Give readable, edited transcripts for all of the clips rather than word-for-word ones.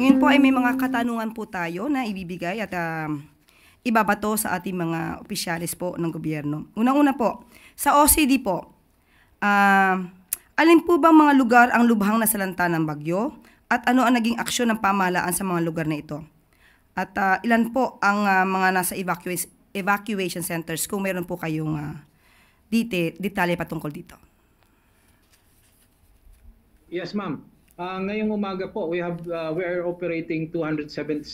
Ngayon po ay may mga katanungan po tayo na ibibigay at ibabato sa ating mga opisyalis po ng gobyerno. Unang-una po, sa OCD po, alin po bang mga lugar ang lubhang nasalanta ng bagyo at ano ang naging aksyon ng pamahalaan sa mga lugar na ito? At ilan po ang mga nasa evacuation centers kung meron po kayong detalye patungkol dito? Yes, ma'am. Ngayong umaga po, we are operating 277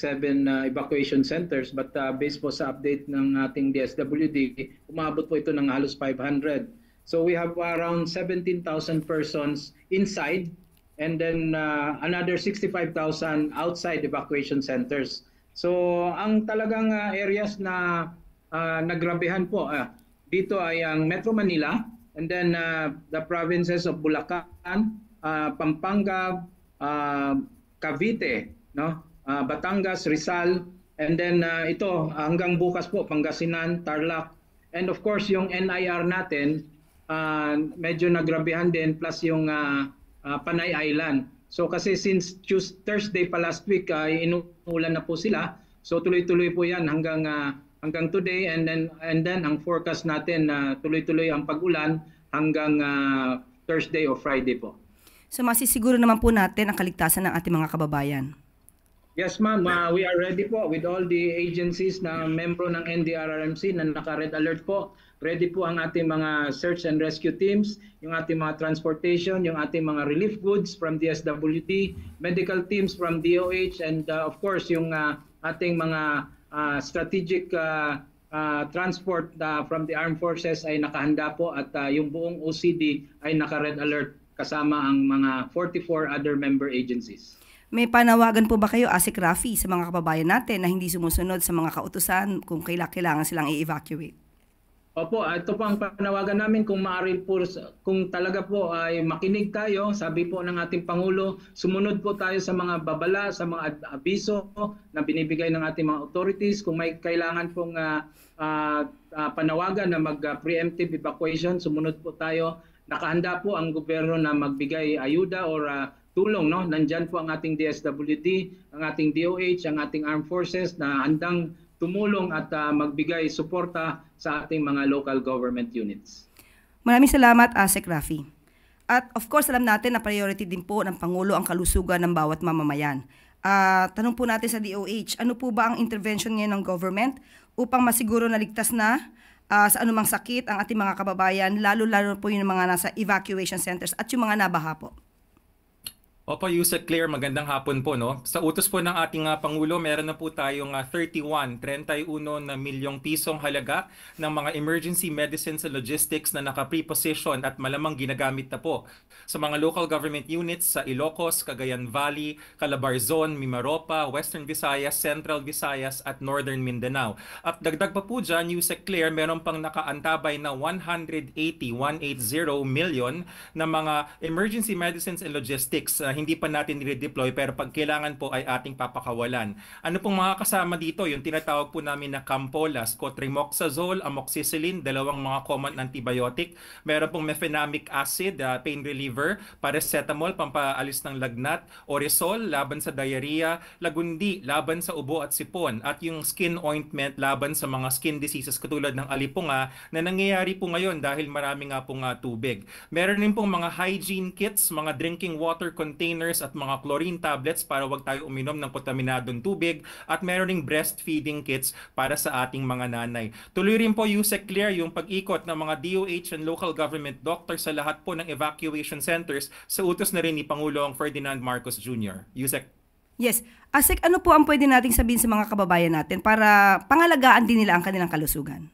evacuation centers, but based po sa update ng ating DSWD, umabot po ito ng halos 500. So we have around 17,000 persons inside and then another 65,000 outside evacuation centers. So ang talagang areas na nagrabehan po dito ay ang Metro Manila and then the provinces of Bulacan, Pampanga, Cavite, no? Batangas, Rizal, and then ito hanggang bukas po Pangasinan, Tarlac, and of course yung NIR natin medyo nagrabihan din plus yung Panay Island. So kasi since Thursday pa last week inuulan na po sila. So tuloy-tuloy po 'yan hanggang today and then ang forecast natin tuloy-tuloy ang pag-ulan hanggang Thursday o Friday po. So masisiguro naman po natin ang kaligtasan ng ating mga kababayan. Yes, ma'am. We are ready po with all the agencies na membro ng NDRRMC na naka-red alert po. Ready po ang ating mga search and rescue teams, yung ating mga transportation, yung ating mga relief goods from DSWD, medical teams from DOH, and of course yung ating mga strategic transport from the armed forces ay nakahanda po at yung buong OCD ay naka-red alert kasama ang mga 44 other member agencies. May panawagan po ba kayo, ASEC Rafi, sa mga kababayan natin na hindi sumusunod sa mga kautusan kung kailangan silang i-evacuate? Opo, ito po ang panawagan namin kung maaari po, kung talaga po ay makinig tayo, sabi po ng ating Pangulo, sumunod po tayo sa mga babala, sa mga abiso na binibigay ng ating mga authorities. Kung may kailangan pong panawagan na mag-preemptive evacuation, sumunod po tayo. Nakahanda po ang gobyerno na magbigay ayuda or tulong, no? Nandyan po ang ating DSWD, ang ating DOH, ang ating armed forces na handang tumulong at magbigay suporta sa ating mga local government units. Maraming salamat, ASEC Rafi. At of course, alam natin na priority din po ng Pangulo ang kalusugan ng bawat mamamayan. Tanong po natin sa DOH, ano po ba ang intervention ngayon ng government upang masiguro na ligtas na sa anumang sakit ang ating mga kababayan, lalo-lalo po yung mga nasa evacuation centers at yung mga nabaha po? Opo, Yusek Claire, magandang hapon po. No? Sa utos po ng ating Pangulo, meron na po tayong 31 na milyong pisong halaga ng mga emergency medicines and logistics na naka-preposition at malamang ginagamit na po sa mga local government units sa Ilocos, Cagayan Valley, Calabarzon, Mimaropa, Western Visayas, Central Visayas at Northern Mindanao. At dagdag pa po dyan, Yusek Claire, meron pang nakaantabay na 180 million na mga emergency medicines and logistics hindi pa natin i-redeploy pero pag kailangan po ay ating papakawalan. Ano pong mga kasama dito? Yung tinatawag po namin na Campolas, Cotrimoxazole, Amoxicillin, dalawang mga common antibiotic. Meron pong mefenamic acid, pain reliever, paracetamol, pampaalis ng lagnat, Orisol, laban sa diarrhea, Lagundi, laban sa ubo at sipon, at yung skin ointment, laban sa mga skin diseases katulad ng alipunga na nangyayari po ngayon dahil marami nga pong tubig. Meron din pong mga hygiene kits, mga drinking water containers at mga chlorine tablets para wag tayo uminom ng kontaminadong tubig, at meron ding breastfeeding kits para sa ating mga nanay. Tuloy rin po, Yusek Claire, yung pag-ikot ng mga DOH and local government doctors sa lahat po ng evacuation centers sa utos na rin ni Pangulong Ferdinand Marcos Jr. Yusek. Yes. ASEC, ano po ang pwede nating sabihin sa mga kababayan natin para pangalagaan din nila ang kanilang kalusugan?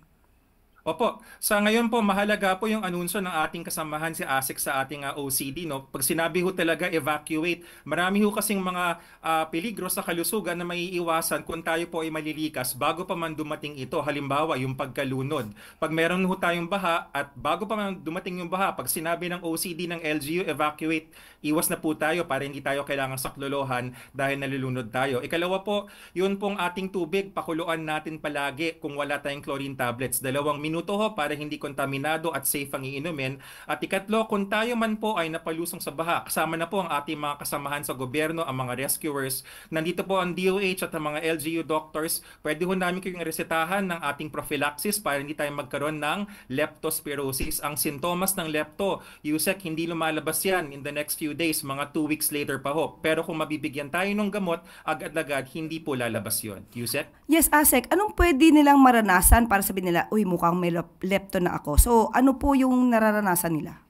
Opo, sa ngayon po mahalaga po yung anunsyo ng ating kasamahan si ASEC sa ating OCD. No? Pag sinabi ho talaga evacuate, marami ho kasing mga peligro sa kalusugan na maiiwasan kung tayo po ay malilikas bago pa man dumating ito. Halimbawa, yung pagkalunod. Pag meron ho tayong baha at bago pa man dumating yung baha, pag sinabi ng OCD ng LGU evacuate, iwas na po tayo para hindi tayo kailangang saklolohan dahil nalulunod tayo. Ikalawa po, yun pong ating tubig, pakuluan natin palagi kung wala tayong chlorine tablets. 2 minuto minuto ho para hindi kontaminado at safe ang iinumin. At ikatlo, kung tayo man po ay napalusong sa baha, kasama na po ang ating mga kasamahan sa gobyerno, ang mga rescuers, nandito po ang DOH at ang mga LGU doctors, pwede ho namin kayong resetahan ng ating prophylaxis para hindi tayo magkaroon ng leptospirosis. Ang sintomas ng lepto, Yusek, hindi lumalabas yan in the next few days, mga 2 weeks later pa ho. Pero kung mabibigyan tayo ng gamot, agad-agad hindi po lalabas yon. Yusek? Yes, Asek, anong pwede nilang maranasan para sabihin nila, uy, mukhang may lepto na ako? So, ano po yung nararanasan nila?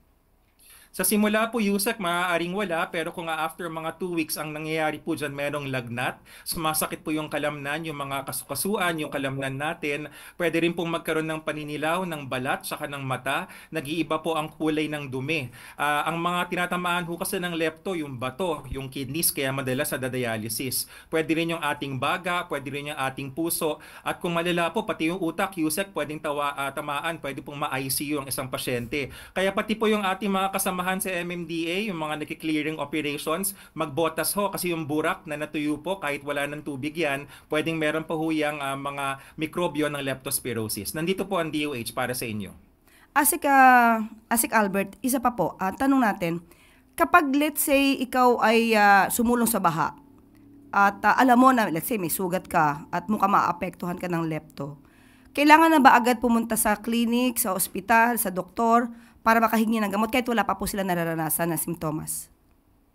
Sa simula po, Yusek, maaaring wala, pero kung after mga 2 weeks ang nangyayari po dyan, merong lagnat, sumasakit po yung kalamnan, yung mga kasukasuan, yung kalamnan natin, pwede rin pong magkaroon ng paninilaw, ng balat, saka ng mata, nag-iiba po ang kulay ng dumi. Ang mga tinatamaan po kasi ng lepto, yung bato, yung kidneys, kaya madalas sa dialysis. Pwede rin yung ating baga, pwede rin yung ating puso, at kung malala po, pati yung utak, Yusek, pwedeng tamaan, pwede pong ma-ICU ang isang pasyente. Kaya pati po yung ating mga kasamahan sa MMDA, yung mga nagki-clearing operations, magbotas ho kasi yung burak na natuyo po kahit wala ng tubig yan, pwedeng meron pa ho yung mga mikrobyo ng leptospirosis. Nandito po ang DOH para sa inyo. Asik Albert, isa pa po, tanong natin, kapag let's say ikaw ay sumulong sa baha at alam mo na let's say may sugat ka at mukhang maapektuhan ka ng lepto, kailangan na ba agad pumunta sa clinic, sa ospital, sa doktor para makahingi ng gamot kahit wala pa po sila nararanasan na simptomas?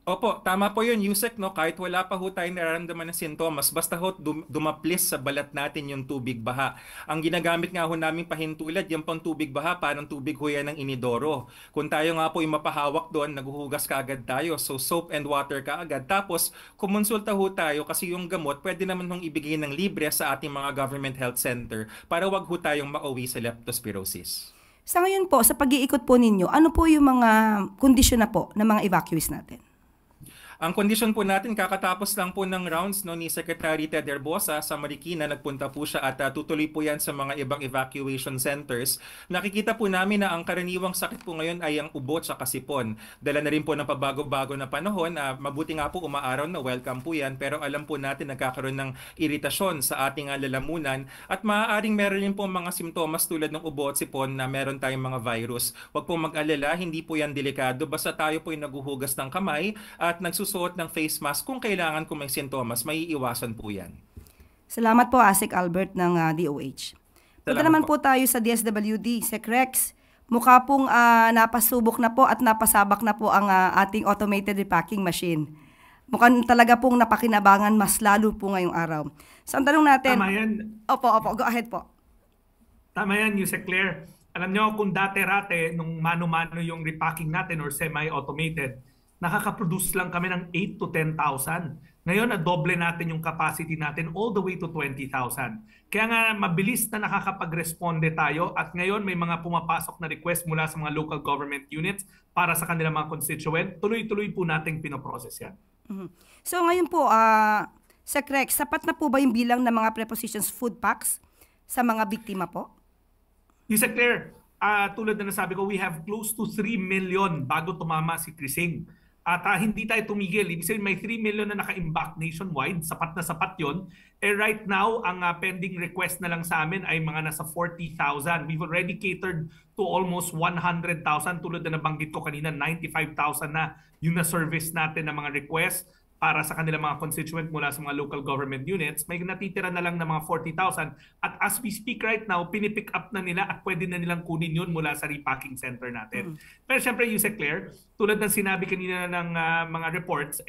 Opo, tama po yun, Yusek, no? Kahit wala pa ho tayong nararamdaman ng sintomas, basta ho dumaplis sa balat natin yung tubig baha. Ang ginagamit nga ho namin pahintulad, yung pang tubig baha, parang tubig ho yan ng inidoro. Kung tayo nga po yung mapahawak doon, naguhugas ka agad tayo. So soap and water ka agad. Tapos, kumonsulta ho tayo kasi yung gamot, pwede naman hong ibigay ng libre sa ating mga government health center para wag ho tayong mauwi sa leptospirosis. Sa ngayon po, sa pag-iikot po ninyo, ano po yung mga kondisyon na po ng mga evacuees natin? Ang kondisyon po natin, kakatapos lang po ng rounds no, ni Secretary Ted Herbosa sa Marikina, nagpunta po siya at tutuloy po yan sa mga ibang evacuation centers. Nakikita po namin na ang karaniwang sakit po ngayon ay ang ubo at sipon. Dala na rin po ng pabago-bago na panahon. Mabuti nga po umaaraw na, welcome po yan, pero alam po natin nagkakaroon ng iritasyon sa ating lalamunan at maaaring meron rin po mga simptomas tulad ng ubo at sipon na meron tayong mga virus. Huwag po mag-alala, hindi po yan delikado. Basta tayo po yung naguhugas ng kamay at nagsusuot ng face mask kung kailangan kung may sintomas, may iiwasan po yan. Salamat po, Asik Albert ng DOH. Punta naman po tayo sa DSWD, Sec Rex. Mukha pong napasubok na po at napasabak na po ang ating automated repacking machine. Mukhang talaga pong napakinabangan mas lalo po ngayong araw. So ang tanong natin... Tama yan. Opo, go ahead po. Tama yan, Yusek Claire. Alam nyo, kung dati-rate, nung mano-mano yung repacking natin or semi-automated, nakaka-produce lang kami ng 8 to 10,000. Ngayon, na-doble natin yung capacity natin all the way to 20,000. Kaya nga, mabilis na nakakapag-responde tayo at ngayon may mga pumapasok na request mula sa mga local government units para sa kanilang mga constituent. Tuloy-tuloy po nating pinoprocess yan. So ngayon po, Sec Rex, sapat na po ba yung bilang ng mga prepositions food packs sa mga biktima po? Yusek Claire, tulad na nasabi ko, we have close to 3 million bago tumama si Krising. At hindi tayo tumigil. Ibig sabihin may 3 million na naka-imbak nationwide. Sapat na sapat yon. Right now, ang pending request na lang sa amin ay mga nasa 40,000. We've already catered to almost 100,000. Tulad na nabanggit ko kanina, 95,000 na yung na-service natin na mga request para sa kanilang mga constituent mula sa mga local government units. May natitira na lang ng mga 40,000. At as we speak right now, pinipick up na nila at pwede na nilang kunin yun mula sa repacking center natin. Pero syempre, Yusek Claire, tulad ng sinabi kanina ng mga reports,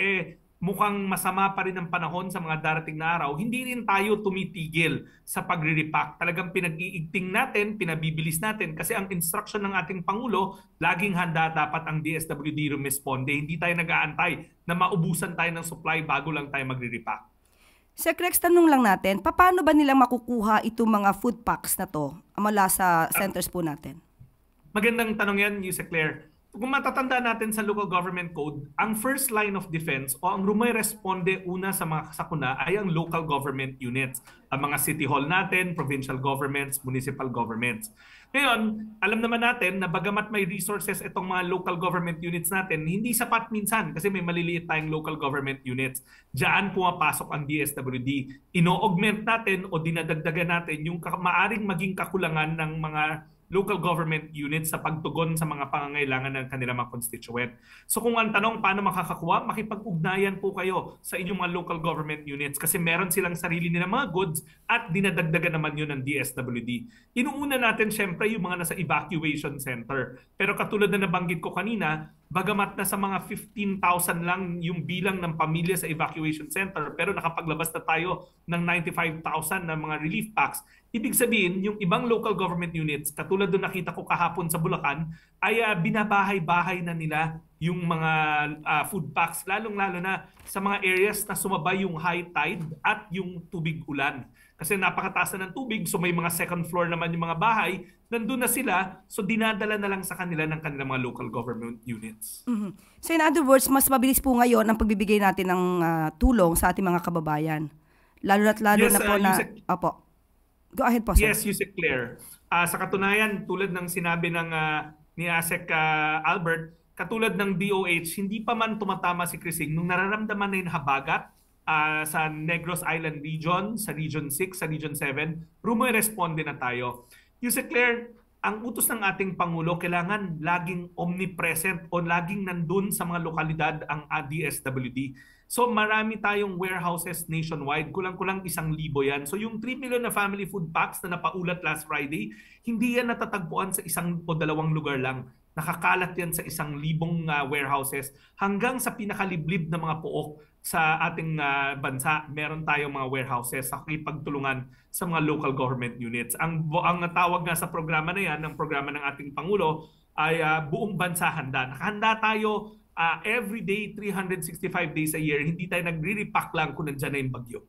mukhang masama pa rin ang panahon sa mga darating na araw. Hindi rin tayo tumitigil sa pagre-repack. Talagang pinag-iigting natin, pinabibilis natin. Kasi ang instruction ng ating Pangulo, laging handa dapat ang DSWD rumisponde. Hindi tayo nag-aantay na maubusan tayo ng supply bago lang tayo magre-repack. Sec Rex, tanong lang natin, paano ba nilang makukuha itong mga food packs na to mula sa centers po natin? Magandang tanong yan, Yusek Claire. Kung matatanda natin sa local government code, ang first line of defense o ang rumiresponde una sa mga kasakuna ay ang local government units. Ang mga city hall natin, provincial governments, municipal governments. Ngayon, alam naman natin na bagamat may resources itong mga local government units natin, hindi sapat minsan kasi may maliliit tayong local government units. Diyan pumapasok ang DSWD. Ino-augment natin o dinadagdagan natin yung maaring maging kakulangan ng mga local government units sa pagtugon sa mga pangangailangan ng kanilang mga constituent. So kung ang tanong paano makakakuha, makipag-ugnayan po kayo sa inyong mga local government units kasi meron silang sarili nilang mga goods at dinadagdagan naman yun ng DSWD. Inuuna natin syempre yung mga nasa evacuation center. Pero katulad na nabanggit ko kanina, bagamat na sa mga 15,000 lang yung bilang ng pamilya sa evacuation center pero nakapaglabas na tayo ng 95,000 na mga relief packs, ibig sabihin yung ibang local government units, katulad doon nakita ko kahapon sa Bulacan, ay binabahay-bahay na nila yung mga food packs, lalong-lalo na sa mga areas na sumabay yung high tide at yung tubig ulan. Kasi napakataas na ng tubig, so may mga second floor naman yung mga bahay, nandun na sila, so dinadala na lang sa kanila ng kanilang mga local government units. So in other words, mas mabilis po ngayon ang pagbibigay natin ng tulong sa ating mga kababayan. Lalo Yes, na po na... Opo. Go ahead po, sir. Yes, Yusek Claire. Sa katunayan, tulad ng sinabi ng ni Asek Albert, katulad ng DOH, hindi pa man tumatama si Crising nung nararamdaman na yung habagat sa Negros Island region, sa Region 6, sa Region 7, rumoresponde na tayo. Yusek Claire, ang utos ng ating Pangulo, kailangan laging omnipresent o laging nandun sa mga lokalidad ang DSWD. So marami tayong warehouses nationwide, kulang-kulang 1,000 yan. So yung 3 million na family food packs na napaulat last Friday, hindi yan natatagpuan sa 1 o 2 lugar lang. Nakakalat yan sa 1,000 warehouses hanggang sa pinakaliblib na mga pook sa ating bansa. Meron tayong mga warehouses sa kipagtulungan sa mga local government units. Ang tawag nga sa programa na yan, ng programa ng ating Pangulo, ay buong bansa handa. Nakahanda tayo every day, 365 days a year. Hindi tayo nagre-repack lang kung nandyan na yung bagyo.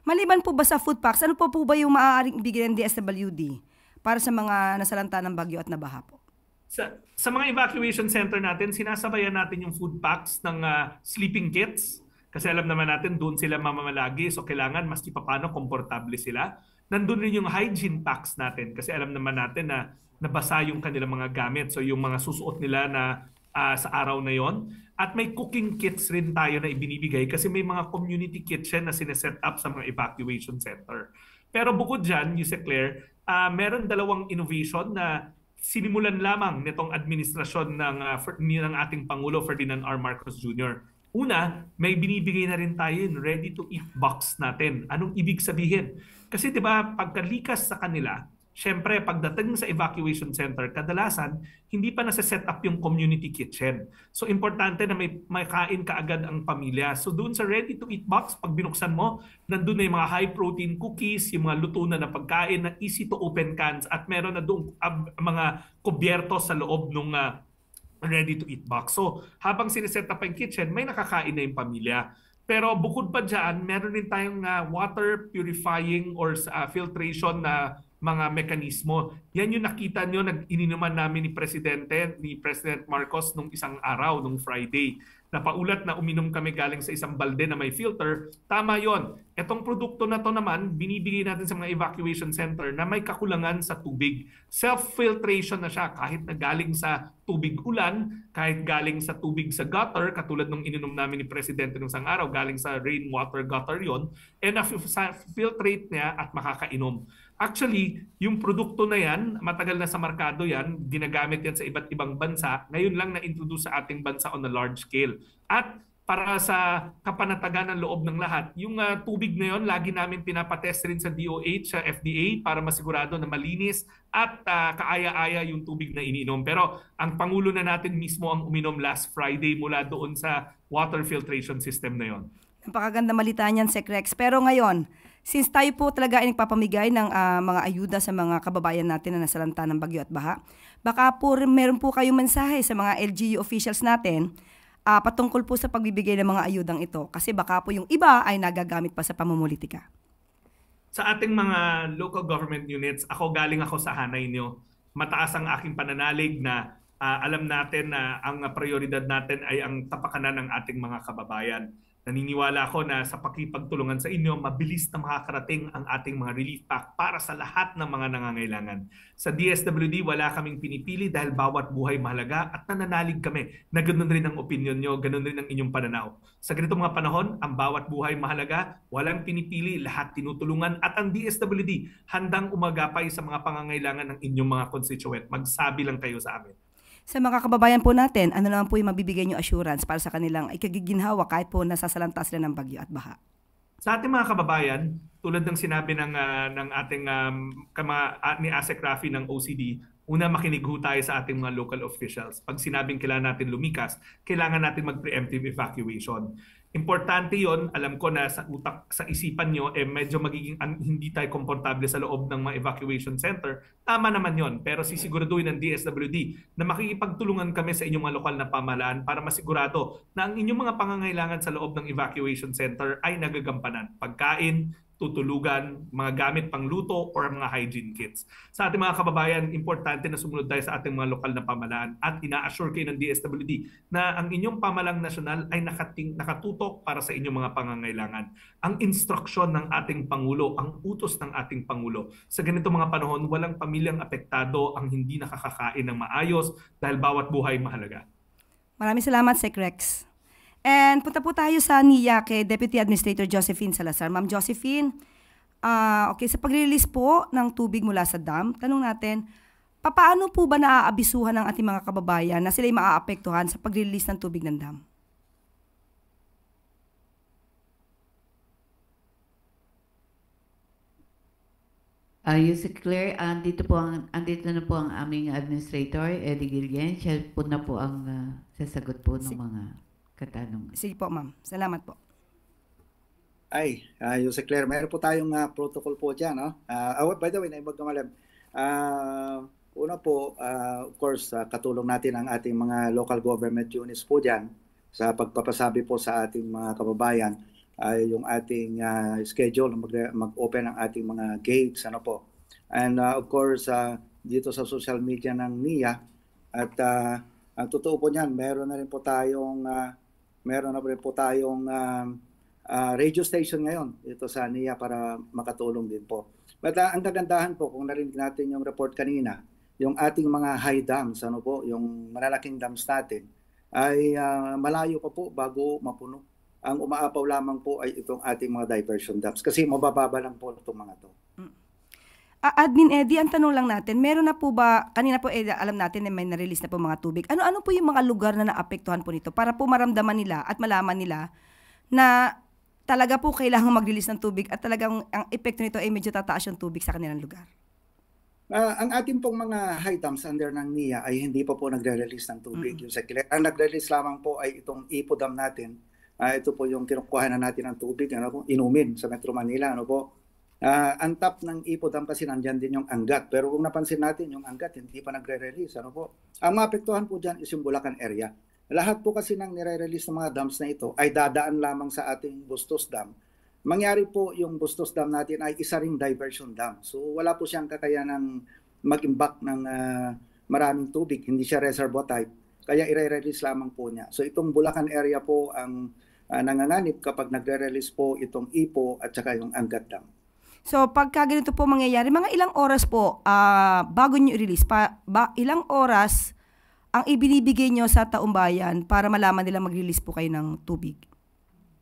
Maliban po ba sa food packs, ano po ba yung maaaring ibigay ng DSWD para sa mga nasalanta ng bagyo at nabaha po? Sa mga evacuation center natin, sinasabayan natin yung food packs ng sleeping kits. Kasi alam naman natin, doon sila mamamalagi. So kailangan maski paano komportable sila. Nandun rin yung hygiene packs natin. Kasi alam naman natin na nabasa yung kanilang mga gamit. So yung mga susuot nila na sa araw na yon. At may cooking kits rin tayo na ibinibigay kasi may mga community kitchen na sineset up sa mga evacuation center. Pero bukod dyan, Yusek Claire, meron 2 innovation na sinimulan lamang nitong administrasyon ng ating Pangulo Ferdinand R. Marcos Jr. Una, may binibigay na rin tayo yung ready-to-eat box natin. Anong ibig sabihin? Kasi 'di ba, pagkalikas sa kanila, syempre pagdating sa evacuation center, kadalasan hindi pa nasa-set up yung community kitchen. So importante na may kain kaagad ang pamilya. So doon sa ready-to-eat box, pag binuksan mo, nandun na yung mga high-protein cookies, yung mga luto na pagkain na easy-to-open cans at meron na doon mga kubyerto sa loob ng ready-to-eat box. So habang sineset up ang kitchen, may nakakain na yung pamilya. Pero bukod pa dyan, meron din tayong water purifying or filtration na mga mekanismo. Yan yung nakita nyo, ininuman namin ni President Marcos nung isang araw, nung Friday. Napaulat na uminom kami galing sa isang balde na may filter. Tama yon. Etong produkto na to naman, binibigay natin sa mga evacuation center na may kakulangan sa tubig. Self-filtration na siya kahit na galing sa tubig ulan, kahit galing sa tubig sa gutter, katulad nung ininom namin ni Presidente nung isang araw, galing sa rainwater gutter yon, and na-filtrate niya at makakainom. Actually, yung produkto na yan, matagal na sa merkado yan, ginagamit yan sa iba't ibang bansa, ngayon lang na-introduce sa ating bansa on a large scale. At para sa kapanatagan ng loob ng lahat, yung tubig na yon, lagi namin pinapatest rin sa DOH, sa FDA, para masigurado na malinis at kaaya-aya yung tubig na iniinom. Pero ang Pangulo na natin mismo ang uminom last Friday mula doon sa water filtration system na yon. Napakaganda malita niyan, Sec Rex. Pero ngayon, since tayo po talaga ay nagpapamigay ng mga ayuda sa mga kababayan natin na nasalanta ng bagyo at baha, baka po meron po kayong mensahe sa mga LGU officials natin patungkol po sa pagbibigay ng mga ayudang ito. Kasi baka po yung iba ay nagagamit pa sa pamumulitika. Sa ating mga local government units, galing ako sa hanay nyo. Mataas ang aking pananalig na Alam natin na ang prioridad natin ay ang kapakanan ng ating mga kababayan. Naniniwala ako na sa pakipagtulungan sa inyo, mabilis na makakarating ang ating mga relief pack para sa lahat ng mga nangangailangan. Sa DSWD, wala kaming pinipili dahil bawat buhay mahalaga at nananalig kami na ganoon rin ang opinion nyo, ganoon rin ang inyong pananaw. Sa ganitong mga panahon, ang bawat buhay mahalaga, walang pinipili, lahat tinutulungan at ang DSWD handang umagapay sa mga pangangailangan ng inyong mga constituent. Magsabi lang kayo sa amin. Sa mga kababayan po natin, ano naman po yung mabibigay nyo assurance para sa kanilang ikagiginhawa kahit po nasasalanta sila ng bagyo at baha? Sa ating mga kababayan, tulad ng sinabi ng ating ni ASEC Rafi ng OCD, una makinig ho tayo sa ating mga local officials. Pag sinabing kailangan natin lumikas, kailangan natin mag-preemptive evacuation. Importante yon, alam ko na sa utak, sa isipan nyo, medyo magiging hindi tayo komportable sa loob ng mga evacuation center. Tama naman yon, pero sisiguraduhin ng DSWD na makikipagtulungan kami sa inyong mga lokal na pamahalaan para masigurado na ang inyong mga pangangailangan sa loob ng evacuation center ay nagagampanan. Pagkain, tutulugan, mga gamit pangluto or mga hygiene kits. Sa ating mga kababayan, importante na sumunod tayo sa ating mga lokal na pamahalaan at ina-assure kayo ng DSWD na ang inyong pamahalaang nasyonal ay nakatutok para sa inyong mga pangangailangan. Ang instruksyon ng ating Pangulo, ang utos ng ating Pangulo. Sa ganito mga panahon, walang pamilyang apektado ang hindi nakakakain ng maayos dahil bawat buhay mahalaga. Maraming salamat, Sec Rex. And punta po tayo sa NIA kay Deputy Administrator Josephine Salazar. Ma'am Josephine, okay, sa pag-release po ng tubig mula sa dam, tanong natin, paano po ba naaabisuhan ng ating mga kababayan na sila'y maaapektuhan sa pag-release ng tubig ng dam? Yusek Claire, andito na po ang aming administrator, Eddie Guillen. Siya po na po ang sasagot po ng mga katanungan. Sige po, ma'am. Salamat po. Yusek Claire, mayroon po tayong protocol po dyan. No? By the way, naibag kamalam. Una po, of course, katulong natin ang ating mga local government units po dyan sa pagpapasabi po sa ating mga kababayan ay yung ating schedule mag-open ang ating mga gates. Ano po. And of course, dito sa social media ng NIA at ang totoo po niyan, meron na rin po tayong radio station ngayon dito sa NIA para makatulong din po. But ang kagandahan po, kung narinig natin yung report kanina, yung ating mga high dams, ano po, yung malalaking dams natin, ay malayo pa po bago mapuno. Ang umaapaw lamang po ay itong ating mga diversion dams kasi mabababa lang po itong mga to. Admin Eddie, ang tanong lang natin, meron na po ba, kanina po alam natin na may na-release na po mga tubig, ano po yung mga lugar na naapektuhan po nito para po maramdaman nila at malaman nila na talaga po kailangan mag-release ng tubig at talagang ang epekto nito ay medyo tataas yung tubig sa kanilang lugar? Ang ating pong mga high dams under ng NIA ay hindi pa po nagre-release ng tubig. Ang nagre-release lamang po ay itong Ipo Dam natin. Ito po yung kinukuha na natin ng tubig, inumin sa Metro Manila. Ano po? Ang top ng Ipo Dam kasi nandyan din yung Angat. Pero kung napansin natin, yung Angat hindi pa nagre-release. Ano po? Ang maapektuhan po dyan is yung Bulacan area. Lahat po kasi ng nire-release ng mga dams na ito ay dadaan lamang sa ating Bustos Dam. Mangyari po yung Bustos Dam natin ay isa ring diversion dam. So wala po siyang kakayanang mag-imbak ng maraming tubig. Hindi siya reservoir type. Kaya i-release lamang po niya. So itong Bulacan area po ang nanganganib kapag nagre-release po itong Ipo at saka yung Angat Dam. So pagka ganito po mangyayari, mga ilang oras po bago nyo i-release, ilang oras ang ibinibigay nyo sa taumbayan para malaman nila mag-release po kayo ng tubig?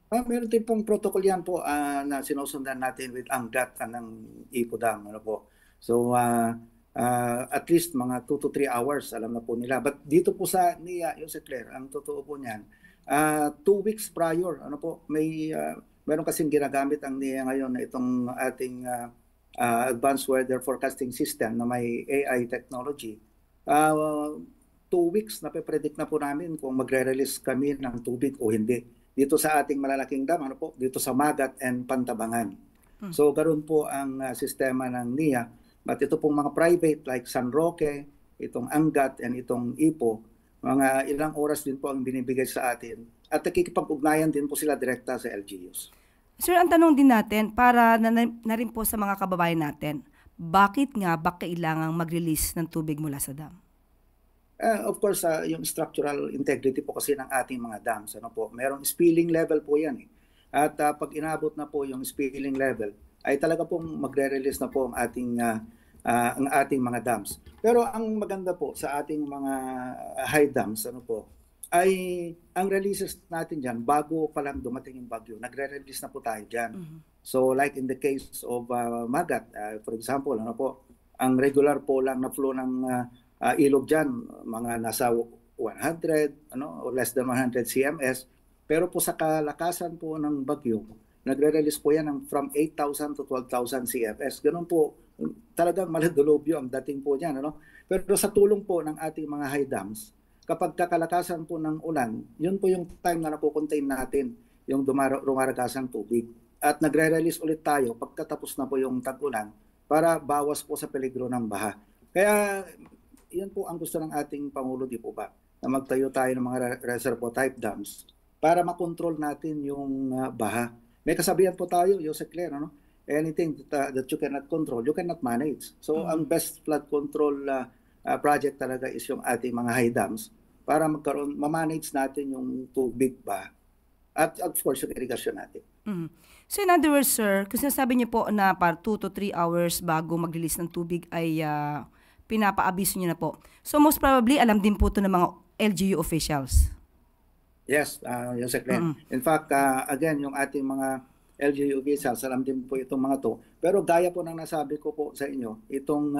Meron din pong protocol yan po na sinusundan natin with Angat ng Ipo Dam. Ano po. So at least mga 2 to 3 hours alam na po nila. But dito po sa NIA, Jose Claire, ang totoo po niyan, 2 weeks prior, ano po, meron kasing ginagamit ang NIA ngayon na itong ating advanced weather forecasting system na may AI technology. 2 weeks na pe-predict na po namin kung magre-release kami ng tubig o hindi. Dito sa ating malalaking dam, ano po, dito sa Magat and Pantabangan. So ganoon po ang sistema ng NIA. But ito pong mga private like San Roque, itong Angat and itong Ipo, mga ilang oras din po ang binibigay sa atin. At nakikipag-ugnayan din po sila direkta sa LGUs. Sir, ang tanong din natin, para na rin po sa mga kababayan natin, bakit nga ba kailangang mag-release ng tubig mula sa dam? Of course, yung structural integrity po kasi ng ating mga dams, ano po, merong spilling level po yan eh. At pag inabot na po yung spilling level, ay talaga pong magre-release na po ang ating mga dams. Pero ang maganda po sa ating mga high dams, ano po, ay ang releases natin dyan, bago pa lang dumating yung bagyo, nagre-release na po tayo dyan. So like in the case of Magat, for example, ano po, ang regular po lang na flow ng ilog dyan, mga nasa 100, or less than 100 CMS. Pero po sa kalakasan po ng bagyo, nagre-release po yan from 8,000 to 12,000 CFS. Ganun po, talagang maladulobyo ang dating po dyan. Ano? Pero sa tulong po ng ating mga high dams, kapag kakalakasan po ng ulan, yun po yung time na nakukontain natin yung rumaragasang tubig. At nagre-release ulit tayo pagkatapos na po yung tag-ulan para bawas po sa peligro ng baha. Kaya yan po ang gusto ng ating Pangulo, di po ba? Na magtayo tayo ng mga reservoir type dams para makontrol natin yung baha. May kasabihan po tayo, Jose Claire, ano? Anything that you cannot control, you cannot manage. So ang best flood control project talaga is yung ating mga high dams para ma-manage natin yung tubig ba at of course yung irrigation natin. So in other words, sir, kasi sinasabi niyo po na para 2 to 3 hours bago mag-release ng tubig ay pinapaabiso niyo na po. So most probably, alam din po ito ng mga LGU officials. Yes, Jose Claire. In fact, again, yung ating mga LGU officials, alam din po itong mga to. Pero gaya po ng nasabi ko po sa inyo, itong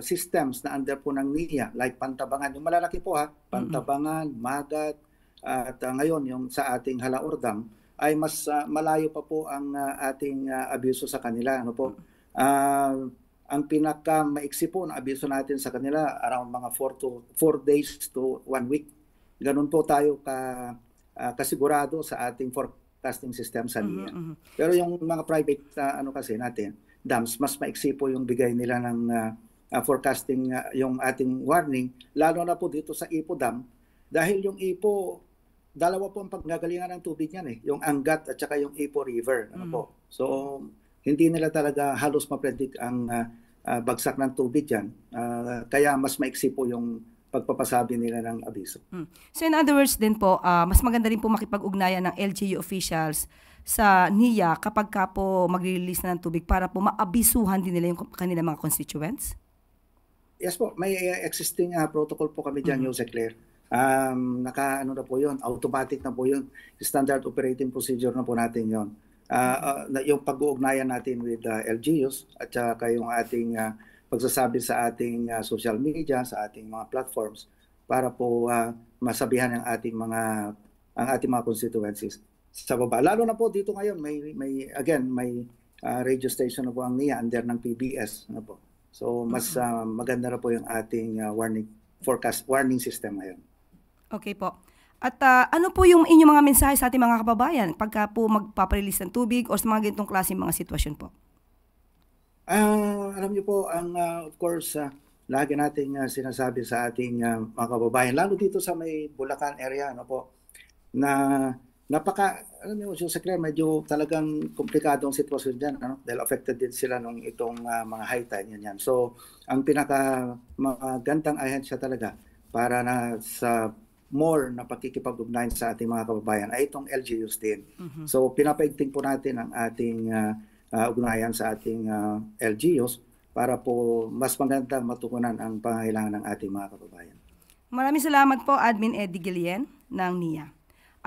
systems na under po ng NIA, like Pantabangan, yung malalaki po Pantabangan, Magat, at ngayon yung sa ating Halaor Dam, ay mas malayo pa po ang ating abiso sa kanila. Ano po? Ang pinaka-maiksi po na abiso natin sa kanila, around mga 4 days to 1 week. Ganun po tayo kasigurado sa ating forecasting system sa NIA. Pero yung mga private kasi natin, dams, mas maiksi po yung bigay nila ng forecasting yung ating warning, lalo na po dito sa Ipo Dam, dahil yung Ipo, dalawa po ang paggagalingan ng tubig niyan eh, yung Angat at saka yung Ipo River. Ano po? So, hindi nila talaga halos ma-predict ang bagsak ng tubig dyan. Kaya mas maiksi po yung pagpapasabi nila ng abiso. So in other words din po, mas maganda rin po makipag-ugnayan ng LGU officials sa NIA kapag ka po mag-release na ng tubig para po maabisuhan din nila yung kanilang mga constituents? Yes po, may existing protocol po kami dyan, Jose Claire. Naka-ano na po yun, automatic na po yun. Standard operating procedure na po natin yun. Yung pag-uugnayan natin with LGUs at saka yung ating pagsasabi sa ating social media, sa ating mga platforms para po masabihan ang ating mga constituencies sa baba. Lalo na po dito ngayon may radio station na po ang NIA under ng PBS na po. So mas maganda na po yung ating warning system ngayon. Okay po. At ano po yung inyong mga mensahe sa ating mga kababayan pagka po magpaparelease ng tubig o sa mga ganitong klaseng mga sitwasyon po? Alam niyo po, of course, lagi nating sinasabi sa ating mga kababayan, lalo dito sa may Bulacan area, ano po, na alam niyo, Jose Claire, medyo talagang komplikadong sitwasyon dyan, ano? Dahil affected din sila nung itong mga high tide, yan. So, ang pinaka-magandang ahensya talaga para na sa more na pakikipag-ugnayan sa ating mga kababayan ay itong LGUs din. So, pinapaigting po natin ang ating ugnayan sa ating LGUs para po mas magandang matugunan ang pangangailangan ng ating mga kababayan. Maraming salamat po, Admin Eddie Guillen ng NIA.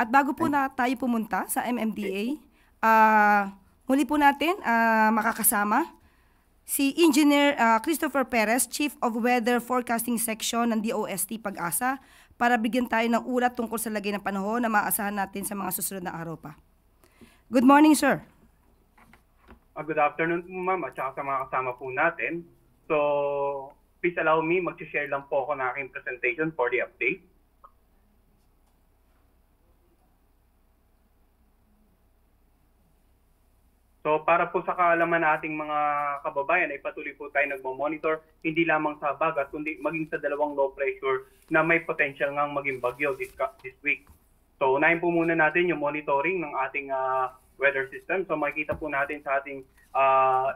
At bago po na tayo pumunta sa MMDA, muli po natin makakasama si Engineer Christopher Perez, Chief of Weather Forecasting Section ng DOST Pag-asa, para bigyan tayo ng ulat tungkol sa lagay ng panahon na maaasahan natin sa mga susunod na araw pa. Good morning, sir. Good afternoon po, ma'am, at saka sa mga kasama po natin. So, please allow me, mag-share lang po ako ng aking presentation for the update. So, para po sa kaalaman ating mga kababayan, ay patuloy po tayo nagmo-monitor, hindi lamang sa Bagat, kundi maging sa dalawang low pressure na may potential ngang maging bagyo this week. So, unahin po muna natin yung monitoring ng ating weather system. So makikita po natin sa ating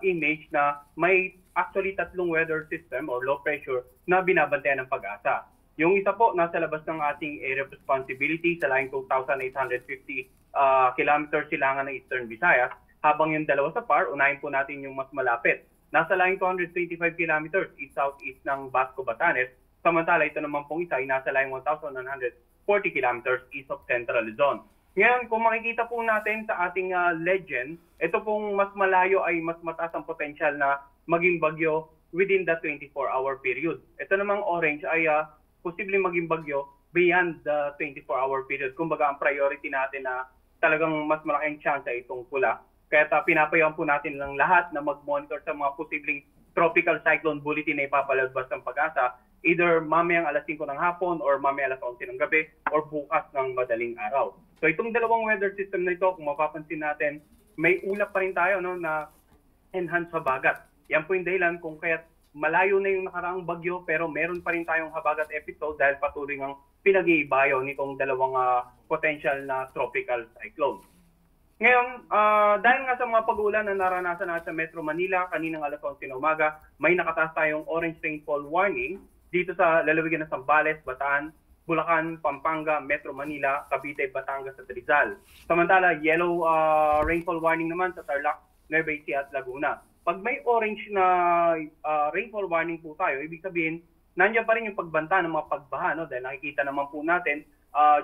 image na may actually tatlong weather system or low pressure na binabantayan ng Pag-asa. Yung isa po, nasa labas ng ating area of responsibility sa laing 2,850 kilometers silangan ng Eastern Visayas, habang yung dalawa sa PAR, unahin po natin yung mas malapit. Nasa laing 225 kilometers east-southeast ng Basco, Batanes, samantala ito naman pong isa ay nasa laing 1,140 kilometers east of Central Luzon. Ngayon, kung makikita po natin sa ating legend, ito pong mas malayo ay mas mataas ang potensyal na maging bagyo within the 24-hour period. Ito namang orange ay posibleng maging bagyo beyond the 24-hour period. Kumbaga, ang priority natin na talagang mas malaking chance ay itong pula. Kaya pinapayaan po natin lang lahat na mag-monitor sa mga posibleng tropical cyclone bulletin na ipapalabas ng Pag-asa, either mamayang alas 5 ng hapon or mamayang alas 11 ng gabi or bukas ng madaling araw. So itong dalawang weather system na ito, kung mapapansin natin, may ulap pa rin tayo na enhanced habagat. Yan po yung dahilan kung kaya't malayo na yung nakaraang bagyo pero meron pa rin tayong habagat episode dahil patuloy ng pinag-iibayo nitong dalawang potential na tropical cyclone. Ngayon, dahil nga sa mga pag-ulan na naranasan natin sa Metro Manila kaninang alas 11 na umaga, may nakataas tayong orange rainfall warning dito sa lalawigan ng Zambales, Bataan, Bulacan, Pampanga, Metro Manila, Cavite, Batangas at Rizal. Samantala, yellow rainfall warning naman sa Tarlac, Nueva Ecija at Laguna. Pag may orange na rainfall warning po tayo, ibig sabihin, nandiyan pa rin yung pagbanta ng mga pagbaha, no? Dahil nakikita naman po natin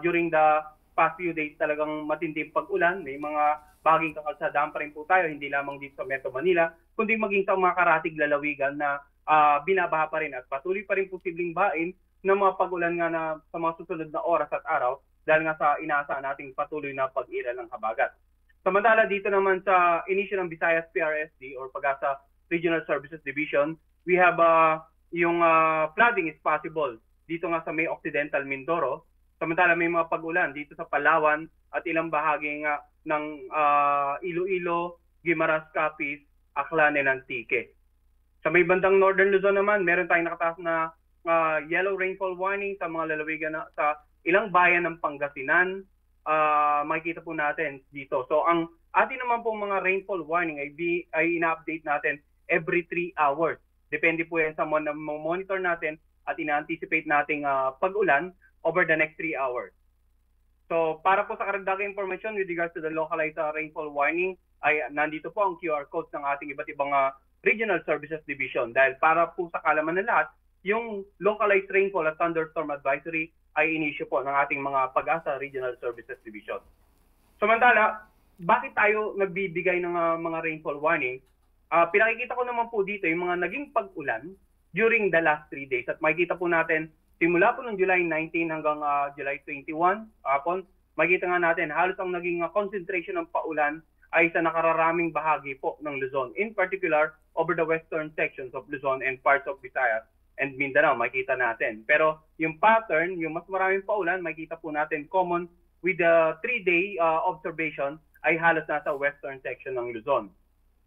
during the past few days talagang matinding pag-ulan, may mga bahaging kakalsadaan pa rin po tayo, hindi lamang dito sa Metro Manila, kundi maging sa mga karatig lalawigan na binabaha pa rin at patuloy pa rin posibleng bain ng mga pag-ulan nga na sa mga susunod na oras at araw dahil nga sa inaasahan nating patuloy na pag-iral ng habagat. Samantala dito naman sa inisyo ng Visayas PRSD or Pag-asa Regional Services Division, we have yung flooding is possible dito nga sa may Occidental Mindoro. Samantala may mga pag-ulan dito sa Palawan at ilang bahagi nga ng Iloilo, Guimaras, Capiz, Aklan, and Antique. Sa may bandang Northern Luzon naman, meron tayong nakataas na yellow rainfall warning sa mga lalawigan sa ilang bayan ng Pangasinan. Makikita po natin dito. So ang atin naman pong mga rainfall warning ay ina-update natin every 3 hours. Depende po yan sa monitor natin at ina-anticipate nating pag-ulan over the next 3 hours. So para po sa karagdagang information with regards to the localized rainfall warning ay nandito po ang QR codes ng ating iba't ibang Regional Services Division. Dahil para po sa kalaman ng lahat, yung localized rainfall at thunderstorm advisory ay inisyu po ng ating mga Pag-asa Regional Services Division. Samantala, bakit tayo nagbibigay ng mga rainfall warning? Pinakikita ko naman po dito yung mga naging pag-ulan during the last 3 days. At makikita po natin, simula po ng July 19 hanggang July 21, makikita nga natin halos ang naging concentration ng paulan ay sa nakararaming bahagi po ng Luzon. In particular, over the western sections of Luzon and parts of Visayas and Mindanao, makikita natin. Pero yung pattern, yung mas maraming paulan, makikita po natin common with the 3-day observation ay halos nasa western section ng Luzon.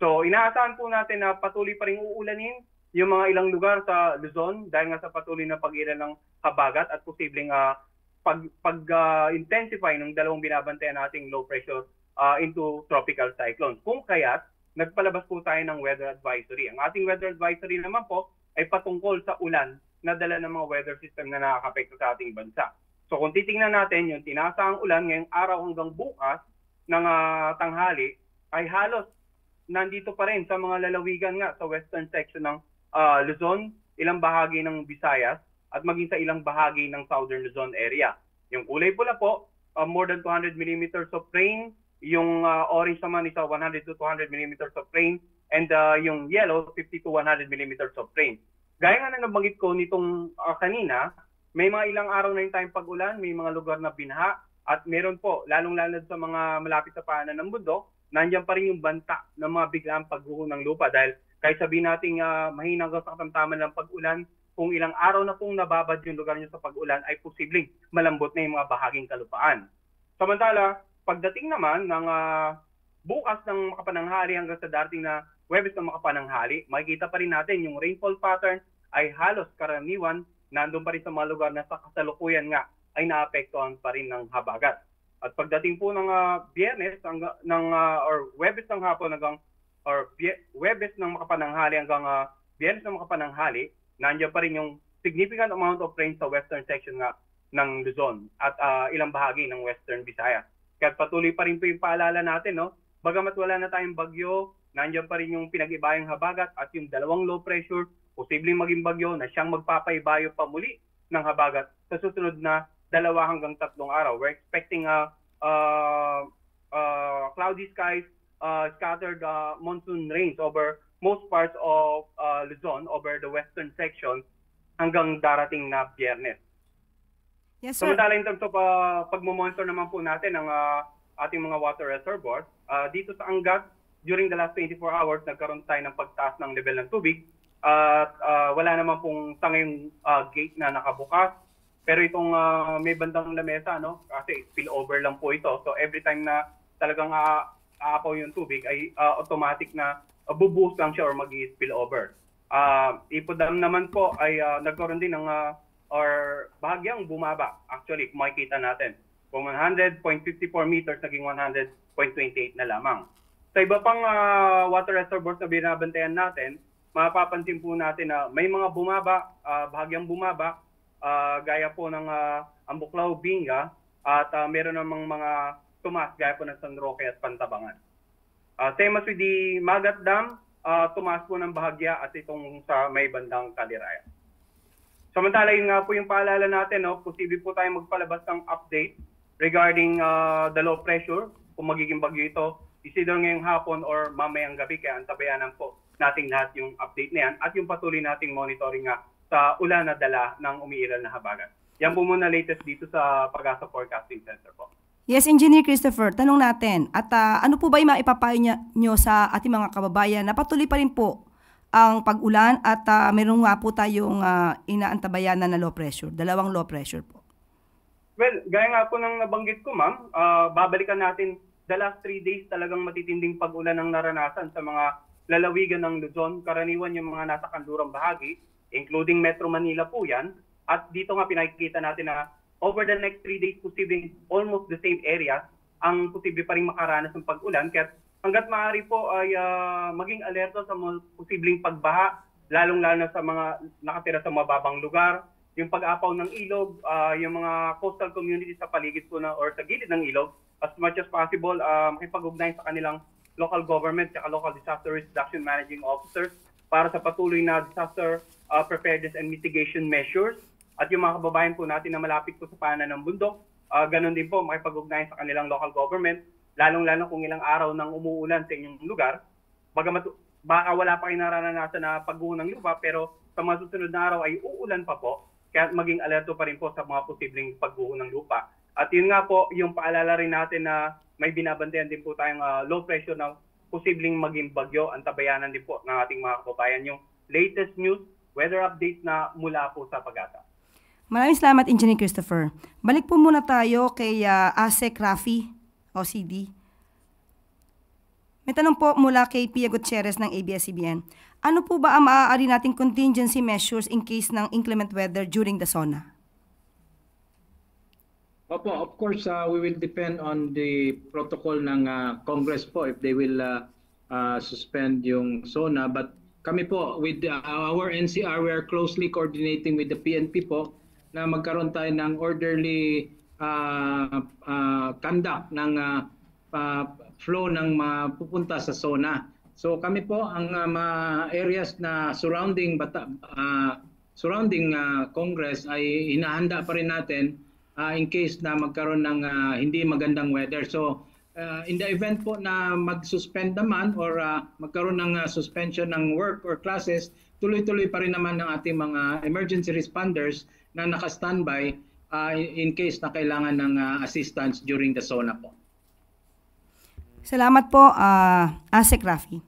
So inaasahan po natin na patuloy pa rin uulanin yung mga ilang lugar sa Luzon dahil nga sa patuloy na pag-iral ng habagat at posibleng pag-intensify ng dalawang binabantayan nating low pressure into tropical cyclones. Kung kaya't nagpalabas po tayo ng weather advisory. Ang ating weather advisory naman po ay patungkol sa ulan na dala ng mga weather system na nakakapekto sa ating bansa. So kung titingnan natin yung tinasahang ulan ngayong araw hanggang bukas ng tanghali ay halos nandito pa rin sa mga lalawigan nga sa western section ng Luzon, ilang bahagi ng Visayas at maging sa ilang bahagi ng southern Luzon area. Yung kulay pula po, more than 200 millimeters of rain. Yung orange naman is 100 to 200 millimeters of rain. And yung yellow, 50 to 100 millimeters of rain. Gaya nga na nabanggit ko nitong kanina, may mga ilang araw na yung tayong pag-ulan, may mga lugar na binaha, at meron po, lalong-lalo sa mga malapit sa paanan ng bundok, nandiyan pa rin yung banta ng mga biglang pagguho ng lupa. Dahil kahit sabihin natin mahinang sa katamtaman ng pag-ulan, kung ilang araw na pong nababad yung lugar nyo sa pag-ulan, ay posibleng malambot na yung mga bahaging kalupaan. Samantala, pagdating naman ng bukas ng makapananghali hanggang sa darating na Huwebes ng makapananghali, makikita pa rin natin yung rainfall pattern ay halos karaniwan nandun pa rin sa mga lugar na sa kasalukuyan nga ay naapektuhan pa rin ng habagat. At pagdating po ng Biyernes or Huwebes ng hapon hanggang or Huwebes ng makapananghali hanggang Biyernes ng makapananghali, nandiyan pa rin yung significant amount of rain sa western section nga ng Luzon at ilang bahagi ng Western Visayas. Kaya patuloy pa rin po yung paalala natin, no? Bagamat wala na tayong bagyo, nandiyan pa rin yung pinag-ibayang habagat at yung dalawang low pressure, posibleng maging bagyo na siyang magpapaibayo pa muli ng habagat sa susunod na 2 hanggang 3 araw. We're expecting cloudy skies, scattered monsoon rains over most parts of Luzon, over the western section hanggang darating na Biyernes. Yes, sir. Samantala in terms of pagmomonitor naman po natin ng ating mga water reservoirs, dito sa Angat, during the last 24 hours, nagkaroon tayo ng pagtaas ng level ng tubig at wala naman pong tanging gate na nakabukas. Pero itong may bandang lamesa, no? Kasi spillover lang po ito. So every time na talagang aapaw yung tubig ay automatic na bubuhos lang siya or mag-spill over. Ipodam naman po ay nagkaroon din ng or bahagyang bumaba. Actually, kung makikita natin, from 100.54 meters naging 100.28 na lamang. Sa iba pang water reservoirs na binabantayan natin, mapapansin po natin na may mga bumaba, bahagyang bumaba, gaya po ng Ambuklao, Binga, at meron namang mga tumaas gaya po ng San Roque at Pantabangan. Same as with the Magat Dam, tumaas po ng bahagya at itong sa may bandang Caliraya. Samantala yun nga po yung paalala natin, no? Posible po tayong magpalabas ng update regarding the low pressure, kung magiging bagyo ito, either ngayong hapon or mamayang gabi, kaya antabayanan po nating lahat yung update na yan at yung patuloy nating monitoring nga sa ulan na dala ng umiiral na habagat. Yan po muna latest dito sa Pag-asa Forecasting Center po. Yes, Engineer Christopher, tanong natin, at ano po ba yung maipapayo nyo sa ating mga kababayan na patuloy pa rin po ang pag-ulan at meron nga po tayong inaantabayanan na low pressure, 2 low pressure po? Well, gaya nga po ng nabanggit ko, ma'am, babalikan natin the last 3 days talagang matitinding pag-ulan ang naranasan sa mga lalawigan ng Luzon. Karaniwan yung mga nasa kanlurang bahagi, including Metro Manila po yan. At dito nga pinakikita natin na over the next 3 days, posibleng almost the same areas ang posible pa rin makaranas ng pag-ulan. Kaya hanggat maaari po ay maging alerto sa mga posibleng pagbaha, lalong-lalo sa mga nakatira sa mababang lugar, yung pag-apaw ng ilog, yung mga coastal communities sa paligid po na, or sa gilid ng ilog, as much as possible, makipag-ugnayan sa kanilang local government at local disaster risk reduction managing officers para sa patuloy na disaster preparedness and mitigation measures. At yung mga kababayan po natin na malapit po sa paanan ng bundok, ganun din po makipag-ugnayan sa kanilang local government, lalong-lalo kung ilang araw nang umuulan sa inyong lugar. Bagamat baka wala pa kayo naranasan na pagguho ng lupa, pero sa mga susunod na araw ay uulan pa po, kaya maging alerto pa rin po sa mga posibleng pagguho ng lupa. At yun nga po, yung paalala rin natin na may binabantayan din po tayong low pressure na posibleng maging bagyo. Antabayanan din po ng ating mga kababayan yung latest news, weather update na mula po sa Pag-asa. Maraming salamat, Engineer Christopher. Balik po muna tayo kay ASEC Rafi, OCD. May tanong po mula kay Pia Gutierrez ng ABS-CBN. Ano po ba ang maaari nating contingency measures in case ng inclement weather during the SONA? Opo, of course, we will depend on the protocol ng Congress po if they will suspend yung SONA. But kami po, with our NCR, we are closely coordinating with the PNP po na magkaroon tayo ng orderly conduct ng flow ng pupunta sa SONA. So kami po, ang areas na surrounding Congress ay hinahanda pa rin natin in case na magkaroon ng hindi magandang weather. So in the event po na mag-suspend naman or magkaroon ng suspension ng work or classes, tuloy-tuloy pa rin naman ng ating mga emergency responders na naka-standby in case na kailangan ng assistance during the SONA po. Salamat po, ASEC Rafi.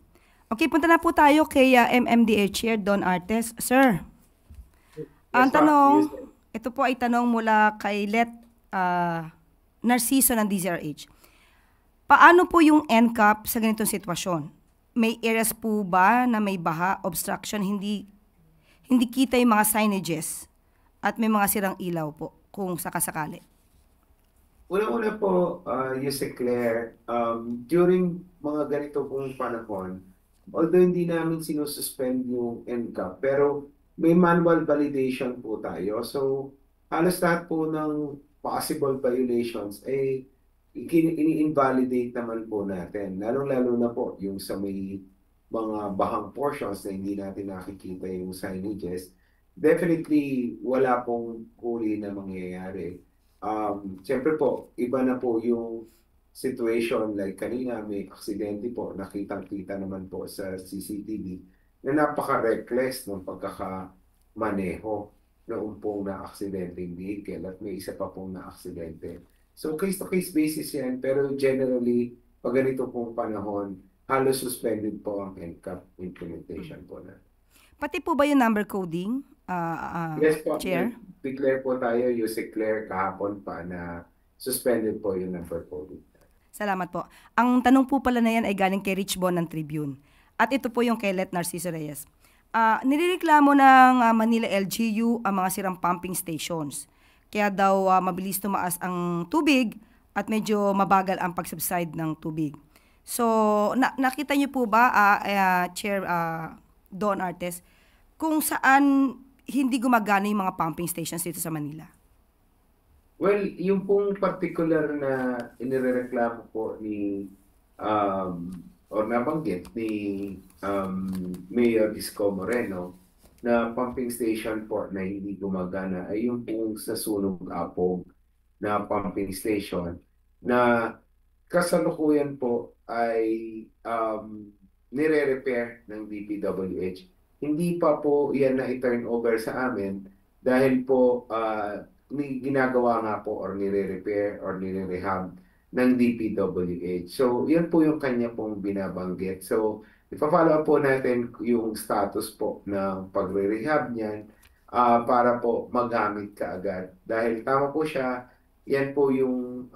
Okay, punta na po tayo kay MMDA Chair Don Artes. Sir, ang tanong, ito po ay tanong mula kay Let Narciso ng DZRH. Paano po yung NCAP sa ganitong sitwasyon? May areas po ba na may baha, obstruction, hindi kita yung mga signages at may mga sirang ilaw po kung sakasakali? Una-una po, Yusek Claire, during mga ganito pong panahon, although hindi namin sinususpend yung NCAP, pero may manual validation po tayo. So, halos lahat po ng possible violations ay ini-invalidate naman po natin. Lalo-lalo na po yung sa may mga bahang portions na hindi natin nakikita yung signages. Definitely, wala pong huli na mangyayari. Siyempre po, iba na po yung situation. Like kanina, may aksidente po, nakitang-kita naman po sa CCTV na napaka-reckless ng pagkakamaneho noong pong na-aksidenteng vehicle at may isa pa pong na-aksidente. So case-to-case basis yan, pero generally, pag ganito pong panahon, halos suspended po ang NCAP implementation po na. Pati po ba yung number coding, Yes po, Chair? declare po tayo, declare kahapon pa na suspended po yung number coding. Salamat po. Ang tanong po pala na yan ay galing kay Rich Bon ng Tribune. At ito po yung kay Let Narciso Reyes. Nirereklamo ng Manila LGU ang mga sirang pumping stations. Kaya daw mabilis tumaas ang tubig at medyo mabagal ang pag-subside ng tubig. So, nakita niyo po ba, Chair Don Artes, kung saan hindi gumagana yung mga pumping stations dito sa Manila? Well, yung pong particular na inireklamo po ni or nabanggit ni Mayor Isko Moreno na pumping station po na hindi gumagana ay yung pong sa Sunog Apog na pumping station na kasalukuyan po ay nire-repair ng DPWH. Hindi pa po yan na i-turn over sa amin dahil po ginagawa nga po or nire-repair or nire-rehab ng DPWH. So, yan po yung kanya pong binabanggit. So, ipa-follow up po natin yung status po ng pagre-rehab niyan para po magamit kaagad. Dahil tama po siya, yan po yung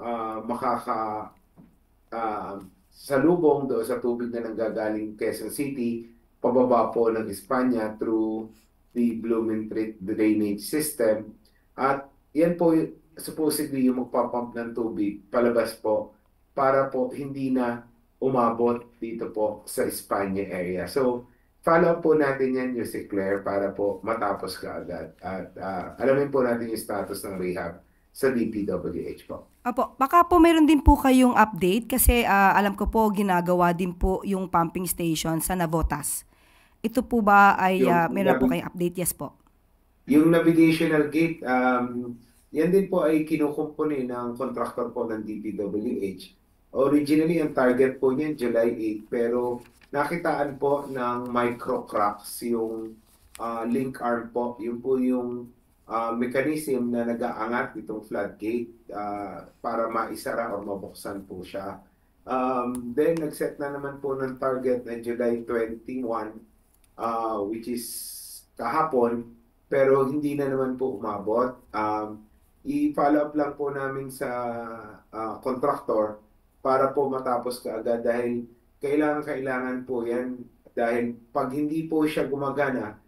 salubong doon sa tubig na nanggagaling Quezon City, pababa po ng Espanya through the Blumentritt drainage system. At yan po supposedly yung magpapump ng tubig palabas po para po hindi na umabot dito po sa Espanya area. So, follow po natin yan, Jose Claire, para po matapos kaagad. At alamin po natin yung status ng rehab sa DPWH po. Apo, baka po meron din po kayong update kasi alam ko po ginagawa din po yung pumping station sa Navotas. Ito po ba ay meron po kayong update? Yes po. Yung navigational gate, yan din po ay kinukumpuni ng contractor po ng DPWH. Originally, ang target po niyan July 8, pero nakitaan po ng micro cracks yung link arm po. Yun po yung mechanism na nag-aangat itong floodgate para maisara o mabuksan po siya. Then, nag-set na naman po ng target na July 21, which is kahapon, pero hindi na naman po umabot. I-follow up lang po namin sa contractor para po matapos kaagad dahil kailangan po yan dahil pag hindi po siya gumagana,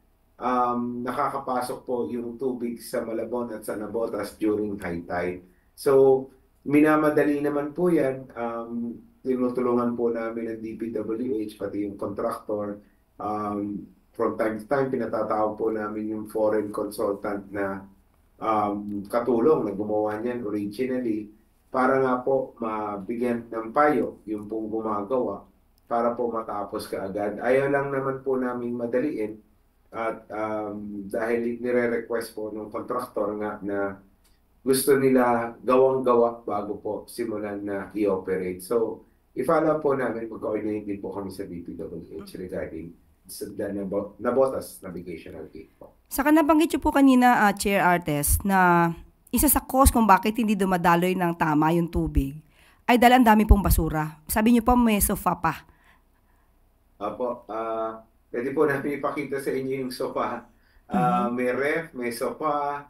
nakakapasok po yung tubig sa Malabon at sa Navotas during high tide. So, minamadali naman po yan. Tinutulungan po namin ng DPWH, pati yung contractor. From time to time, pinatatawag po namin yung foreign consultant na katulong na gumawa niyan originally para nga po mabigyan ng payo yung pong gumagawa para po matapos kaagad. Ayaw lang naman po namin madaliin at dahil nire-request po ng contractor nga na gusto nila gawang-gawa bago po simulan na i-operate. So, i-follow po namin, mag-coordinate din po kami sa DPWH regarding the Navotas Navigational Gate po. Saka nabanggit niyo po kanina, Chair Artes, na isa sa cause kung bakit hindi dumadaloy ng tama yung tubig ay dahil ang dami pong basura. Sabi niyo po may sofa pa. Opo, pwede po namin ipakita sa inyo yung sofa. May ref, may sofa,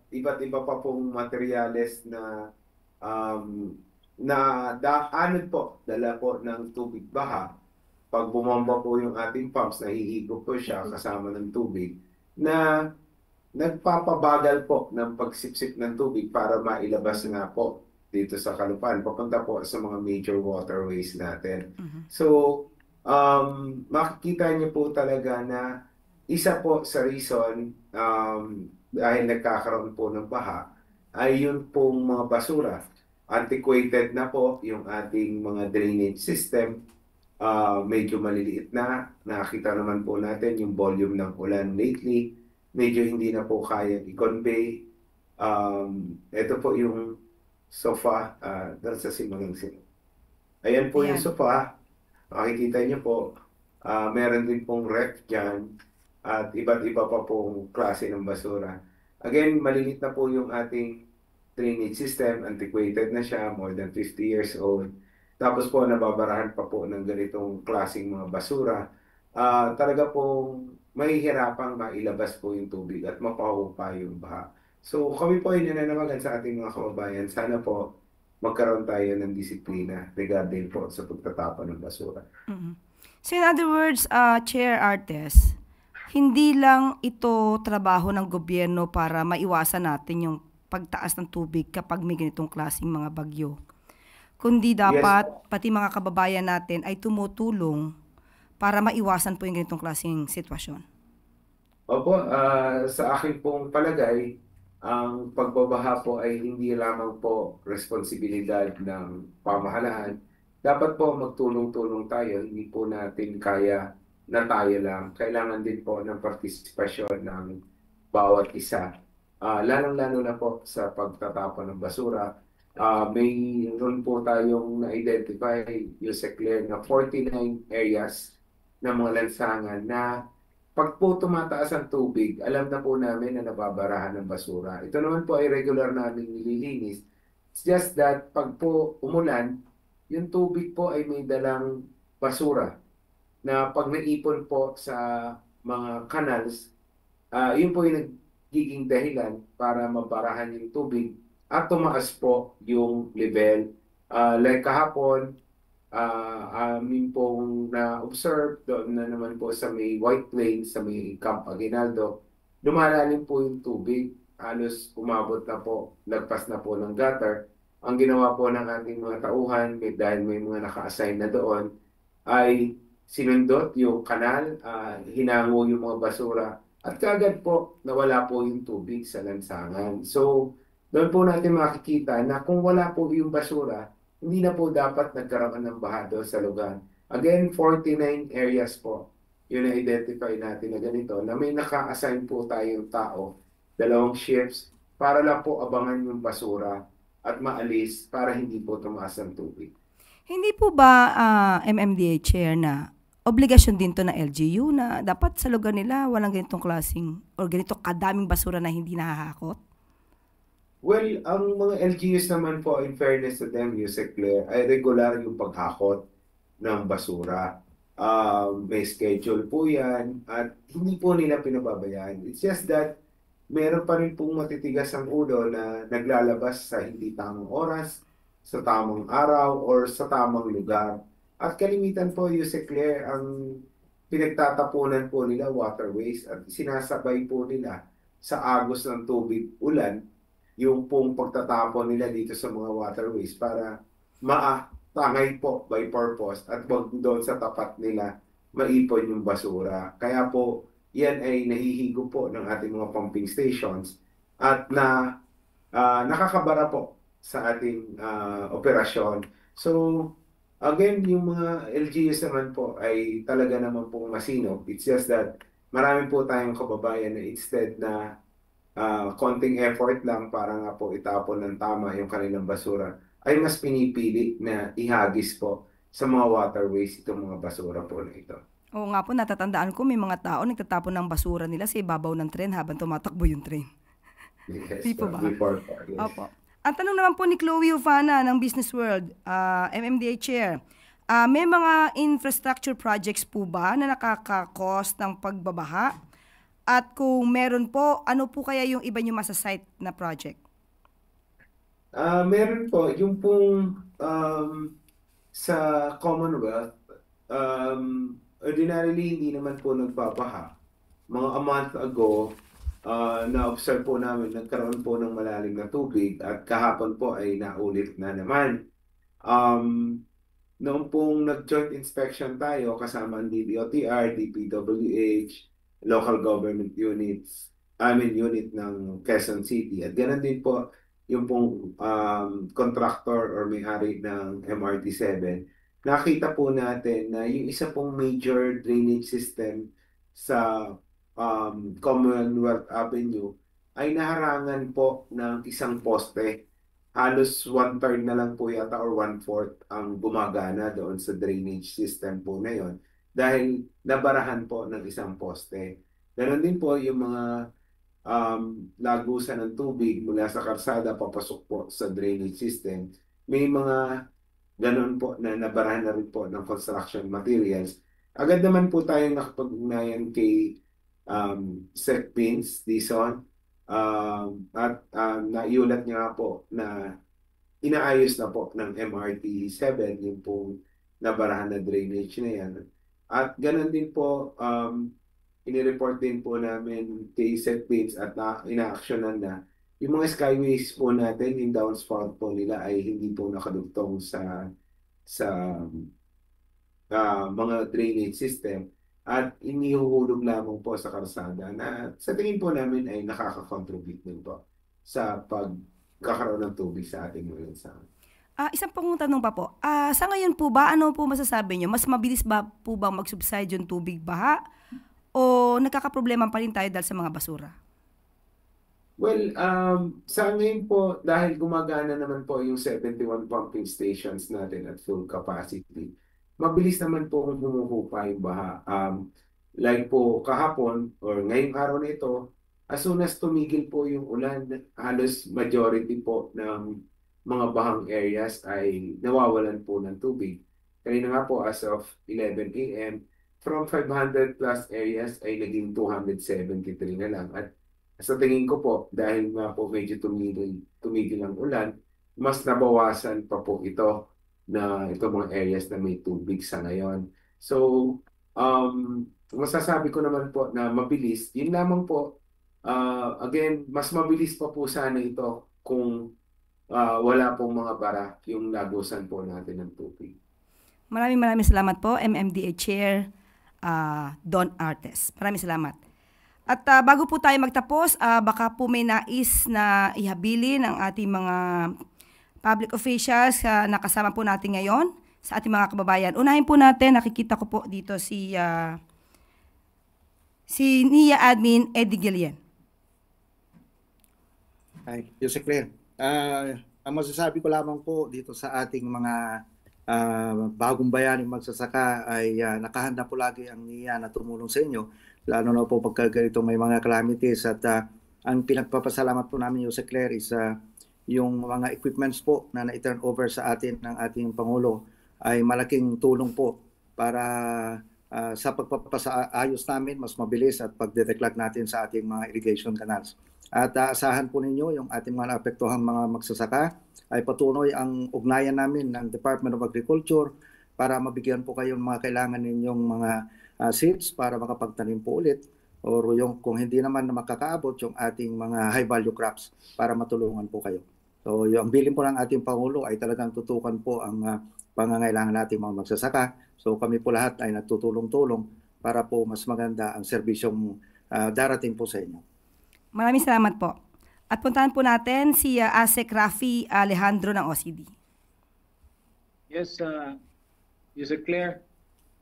iba't iba pa pong materyales na anod po, dala po ng tubig baha. Pag bumamba po yung ating pumps, nahihigop po siya kasama ng tubig na nagpapabagal po ng pagsipsip ng tubig para mailabas nga po dito sa Caloocan, papunta po sa mga major waterways natin. So, makikita niyo po talaga na isa po sa reason dahil nagkakaroon po ng baha ay yun pong mga basura. Antiquated na po yung ating mga drainage system. Medyo maliliit na. Nakita naman po natin yung volume ng ulan lately. Medyo hindi na po kaya i-convey. Ito po yung sofa doon sa Simangang Sino. Ayan po yung Ayan. sofa. Makikita niyo po, meron din pong ref dyan at iba't iba pa pong klase ng basura. Again, malilit na po yung ating drainage system, antiquated na siya, more than 50 years old. Tapos po, nababarahan pa po ng ganitong klaseng mga basura. Talaga pong mahihirapang mailabas po yung tubig at mapahupa yung baha. So kami po ay nananawagan sa ating mga kababayan, sana po magkaroon tayo ng disiplina regarding po sa pagtatapon ng basura. So in other words, Chair Artes, hindi lang ito trabaho ng gobyerno para maiwasan natin yung pagtaas ng tubig kapag may ganitong klaseng mga bagyo. Kundi dapat pati mga kababayan natin ay tumutulong para maiwasan po yung ganitong klaseng sitwasyon. Opo, sa akin pong palagay, ang pagbabaha po ay hindi lamang po responsibilidad ng pamahalaan. Dapat po magtulong-tulong tayo, hindi po natin kaya na tayo lang. Kailangan din po ng partisipasyon ng bawat isa. Lalong-lalo na po sa pagtatapon ng basura. Mayroon po tayong na-identify, Yusek Claire, na 49 areas ng mga lansangan na pag po tumataas ang tubig, alam na po namin na nababarahan ng basura. Ito naman po ay regular namin nililinis. It's just that pag po umulan, yung tubig po ay may dalang basura na pag naipon po sa mga canals, yun po yung nagiging dahilan para mabarahan yung tubig at tumaas po yung level. Like kahapon, amin pong na-observe doon na naman po sa may White Plains, sa may Camp Aguinaldo, lumalalim po yung tubig. Halos umabot na po, lagpas na po ng gutter. Ang ginawa po ng ating mga tauhan, dahil may mga naka-assign na doon, ay sinundot yung kanal, hinango yung mga basura, at kagad po nawala po yung tubig sa lansangan. So, doon po natin makikita na kung wala po yung basura, hindi na po dapat nagkaroon ng baha doon sa lugar. Again, 49 areas po yun na-identify natin na ganito, na may naka-assign po tayong tao, 2 shifts, para lang po abangan yung basura at maalis para hindi po tumaas ang tubig. Hindi po ba, MMDA Chair, na obligasyon din to na LGU na dapat sa lugar nila walang ganitong klaseng or ganito kadaming basura na hindi nahahakot? Well, ang mga LGUs naman po, in fairness to them, Yusek Claire, ay regular yung paghakot ng basura. May schedule po yan at hindi po nila pinababayaan. It's just that meron pa rin pong matitigas ang ulo na naglalabas sa hindi tamang oras, sa tamang araw, or sa tamang lugar. At kalimitan po, Yusek Claire, ang pinagtatapunan po nila waterways at sinasabay po nila sa agos ng tubig ulan yung pong pagtatapon nila dito sa mga waterways para maatangay po by purpose at wag doon sa tapat nila maipon yung basura. Kaya po, yan ay nahihigo po ng ating mga pumping stations at nakakabara po sa ating operasyon. So, again, yung mga LGUs naman po ay talaga naman pong masinop. It's just that marami po tayong kababayan na instead na konting effort lang para nga po itapon ng tama yung kanilang basura, ay mas pinipili na ihagis po sa mga waterways itong mga basura po na ito. Oo nga po, natatandaan ko may mga tao nagtatapon ng basura nila sa ibabaw ng tren habang tumatakbo yung tren. Yes, Di po ba? before po, yes. Opo. Ang tanong naman po ni Chloe Ufana ng Business World, MMDA Chair, may mga infrastructure projects po ba na nakaka-cost ng pagbabaha? At kung meron po, ano po kaya yung iba nyo masasite na project? Meron po, yung pong sa Commonwealth, ordinarily hindi naman po nagbabaha. Mga a month ago, na-observe po namin, nagkaroon po ng malalim na tubig at kahapon po ay naulit na naman. Noong pong nag-joint inspection tayo kasama ang DBOTR, DPWH, local government units, unit ng Quezon City. At ganoon din po yung pong contractor or may-ari ng MRT-7. Nakita po natin na yung isa pong major drainage system sa Commonwealth Avenue ay naharangan po ng isang poste. Halos 1/3 na lang po yata or 1/4 ang gumagana doon sa drainage system po na yon dahil nabarahan po ng isang poste. Ganon din po yung mga lagusan ng tubig mula sa karsada papasok po sa drainage system. May mga ganon po na nabarahan na rin po ng construction materials. Agad naman po tayo nakapag-ugnayan kay Sec Pins, Dison, at naiulat niya po na inaayos na po ng MRT-7 yung pong nabarahan na drainage na yan. At ganon din po, inireport din po namin kay Sec Pins at ina-actionan na yung mga skyways po natin, yung downspout po nila ay hindi po nakadugtong sa mga drainage system at inihuhulog lamang po sa karsada na sa tingin po namin ay nakaka-contribute din po sa pagkakaroon ng tubig sa ating mga lansangan. Isang pang tanong pa po. Sa ngayon po ba, ano po masasabi nyo? Mas mabilis ba po bang mag-subside yung tubig baha? O nagkakaproblema pa rin tayo dahil sa mga basura? Well, sa ngayon po, dahil gumagana naman po yung 71 pumping stations natin at full capacity, mabilis naman po kung humuhupa yung baha. Like po kahapon or ngayong araw na ito, as soon as tumigil po yung ulan, halos majority po ng mga bahang areas ay nawawalan po ng tubig. Kanina nga po as of 11 a.m., from 500 plus areas ay naging 273 na lang. At sa tingin ko po, dahil nga po medyo tumigil ang ulan, mas nabawasan pa po ito na itong mga areas na may tubig sa ngayon. So, masasabi ko naman po na mabilis. Yun lamang po, again, mas mabilis pa po sana ito kung wala pong mga bara yung lagusan po natin ng tubig. Maraming salamat po, MMDA Chair Don Artes. Maraming salamat. At bago po tayo magtapos, baka po may nais na ihabilin ang ating mga public officials na kasama po natin ngayon sa ating mga kababayan. Unahin po natin, nakikita ko po dito si NIA Admin Eddie Guillen. Hi, Jose Claire. Ang masasabi ko lamang po dito sa ating mga bagong bayaning magsasaka ay nakahanda po lagi ang NIA na tumulong sa inyo, lalo na po pagka ganito may mga calamities. At ang pinagpapasalamat po namin, Jose Claire, is yung mga equipments po na na-turn over sa atin ng ating Pangulo ay malaking tulong po para sa pagpapasaayos namin mas mabilis at pagdedeclag natin sa ating mga irrigation canals. At asahan po ninyo yung ating mga naapektuhang mga magsasaka ay patuloy ang ugnayan namin ng Department of Agriculture para mabigyan po kayo ng mga kailangan ninyong mga seeds para makapagtanim po ulit, or yung kung hindi naman na makakaabot yung ating mga high value crops para matulungan po kayo. So yung bilin po ng ating Pangulo ay talagang tutukan po ang pangangailangan nating mga magsasaka. So kami po lahat ay nagtutulong-tulong para po mas maganda ang serbisyong darating po sa inyo. Maraming salamat po. At puntahan po natin si ASEC Rafi Alejandro ng OCD. Yes, Jose Claire.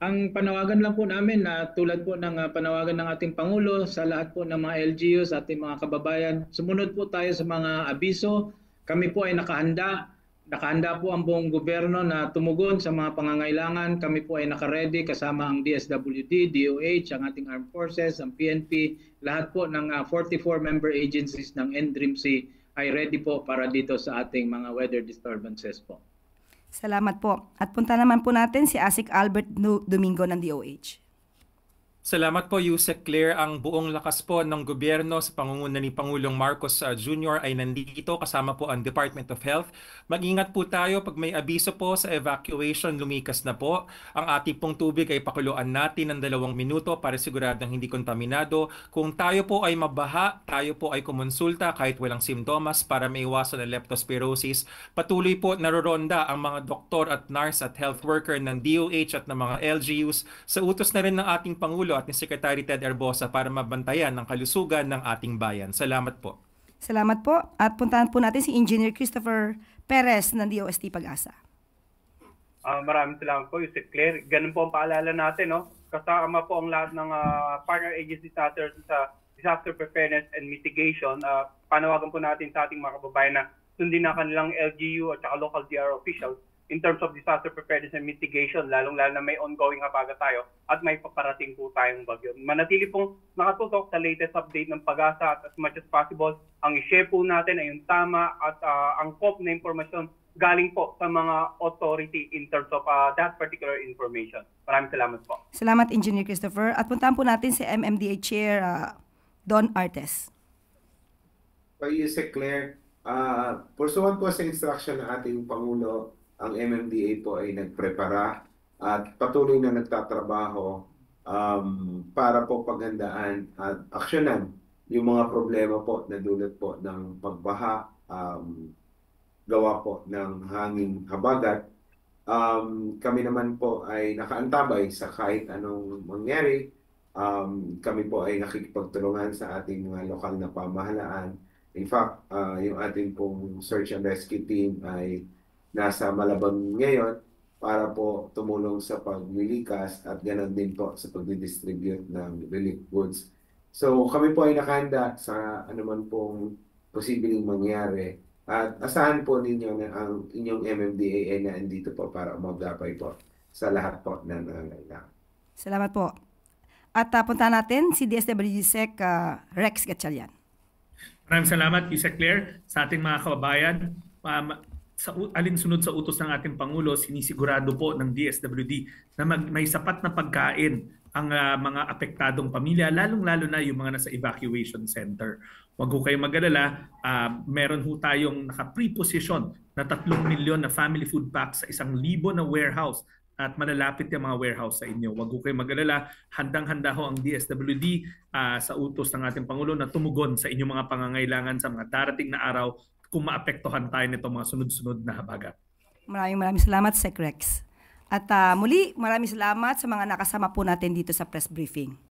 Ang panawagan lang po namin na tulad po ng panawagan ng ating Pangulo sa lahat po ng mga LGUs, ating mga kababayan, sumunod po tayo sa mga abiso. Kami po ay nakahanda. Nakahanda po ang buong gobyerno na tumugon sa mga pangangailangan. Kami po ay nakaredy kasama ang DSWD, DOH, ang ating Armed Forces, ang PNP, lahat po ng 44 member agencies ng NDRIMC ay ready po para dito sa ating mga weather disturbances po. Salamat po. At punta naman po natin si ASEC Albert Domingo ng DOH. Salamat po, Yusek Claire. Ang buong lakas po ng gobyerno sa pangunguna ni Pangulong Marcos Jr. ay nandito, kasama po ang Department of Health. Mag-ingat po tayo pag may abiso po sa evacuation, lumikas na po. Ang ating pong tubig ay pakuluan natin ng 2 minuto para siguradong hindi kontaminado. Kung tayo po ay mabaha, tayo po ay kumonsulta kahit walang simptomas para maiwasan ang leptospirosis. Patuloy po naroronda ang mga doktor at nurse at health worker ng DOH at ng mga LGUs sa utos na rin ng ating Pangulo Pangulo at ni Secretary Ted Erbosa para mabantayan ang kalusugan ng ating bayan. Salamat po. Salamat po. At puntahan po natin si Engineer Christopher Perez ng DOST Pag-asa. Maraming salamat po, Yusek Claire. Ganun po ang paalala natin, no? Kasama po ang lahat ng partner agencies natin sa disaster preparedness and mitigation. Panawagan po natin sa ating mga kababayan na sundin na kanilang LGU at saka local DR officials in terms of disaster preparedness and mitigation, lalong-lalo na may ongoing habagat tayo at may paparating po tayong bagyo. Manatili pong nakatutok sa latest update ng Pag-asa at as much as possible, ang i-share po natin ay yung tama at angkop na informasyon galing po sa mga authority in terms of that particular information. Maraming salamat po. Salamat, Engineer Christopher. At puntahan po natin si MMDA Chair Don Artes. Kay Yusek Claire, pursuant po sa instruction ng ating Pangulo, ang MMDA po ay nagprepara at patuloy na nagtatrabaho para po paghandaan at aksyonan yung mga problema po na dulot po ng pagbaha, gawa po ng hanging habagat. Kami naman po ay nakaantabay sa kahit anong mangyari. Kami po ay nakikipagtulungan sa ating mga lokal na pamahalaan. In fact, yung ating pong search and rescue team ay nasa Malabon ngayon para po tumulong sa paglilikas at ganoon din po sa pagdidistribute ng relief goods. So kami po ay nakahanda sa anuman pong posibleng mangyari. At asahan po ninyo na ang inyong MMDA ay nandito po para umagapay po sa lahat po na nangangailangan. Salamat po. At puntahan natin si DSWD-Sec Rex Gatchalian. Maraming salamat, Yusek Claire, sa ating mga kababayan. Alinsunod sa utos ng ating Pangulo, sinisigurado po ng DSWD na may sapat na pagkain ang mga apektadong pamilya, lalong-lalo na yung mga nasa evacuation center. Huwag ho kayong mag-alala, meron ho tayong naka-preposition na 3 milyon na family food packs sa 1,000 na warehouse at malalapit yung mga warehouse sa inyo. Huwag ho kayong mag-alala, handang-handa ho ang DSWD sa utos ng ating Pangulo na tumugon sa inyong mga pangangailangan sa mga darating na araw kung maapektuhan tayo nito mga sunod-sunod na habagat. Maraming salamat, Sec Rex. At muli, maraming salamat sa mga nakasama po natin dito sa press briefing.